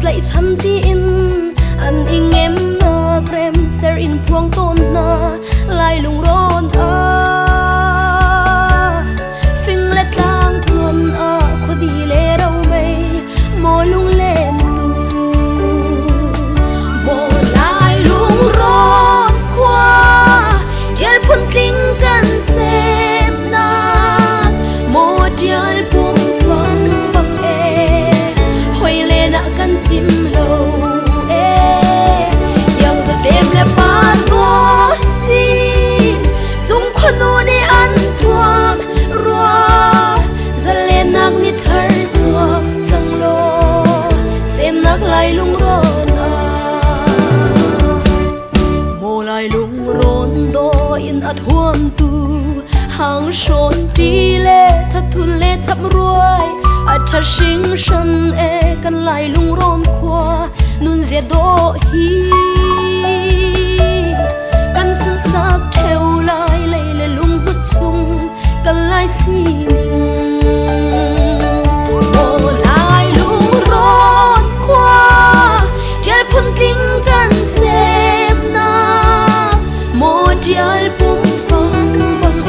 lại chăn tin anh in em na prem ser in puang ton na lại lung ron phình lệ lang chuan có đi lệ đâu mây mò lung lên tu mò lại lung ron qua yel phun ting kan xem na mò yel puang phang bang hoi lên kan chim lâu yang za tem le pan go chin chung khonu ne an thuam rua za le nak ni thar chuak chang lo sem nak lai lung ron mo lai lung ron do in a thuam tu hang shon ti le tha thun le chap ruai a tha sing shan kan lai lung ron khwa nun zia do hi kan sang sak theo lai lei le lung put chung kan lai si ning mo lai lung ron khwa yel phun ting kan sem na mo dial pum phang bang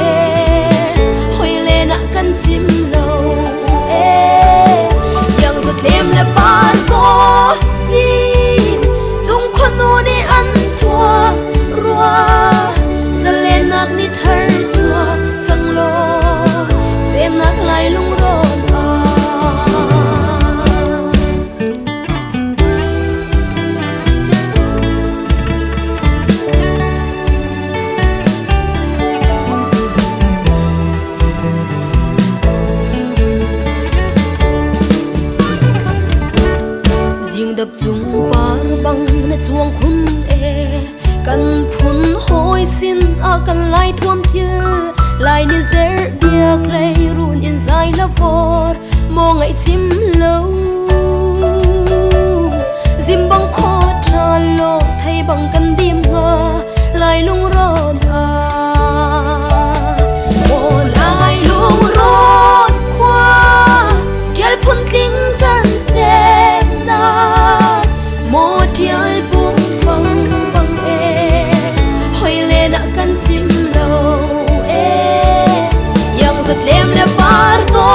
hoi le na kan chim lem le par ko chin chung khonu ne an thua rua za le nak ni thar chuak chang lo sem nak lai lung ron đập chung par bang na chuang khun kan phun hoi sin kan lai thuam thia lai ni zer biak lei run in zai la vor mo ngai chim lo zim bang kho tra lo thei bang kan dim nga lai lung ron mo lai lung ron khwa yel phun ting kan se mo dial bum phang bang hoi le na kan chim lo yang zat lem le par to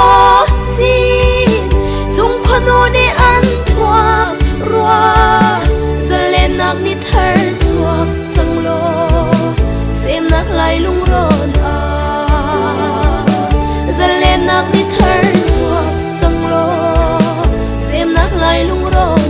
chin chung khonu ne an thua rua za le nak ni thar chuak chang lo sem nak lai lung ron za le nak ni thar chuak chang lo sem nak lai lung ron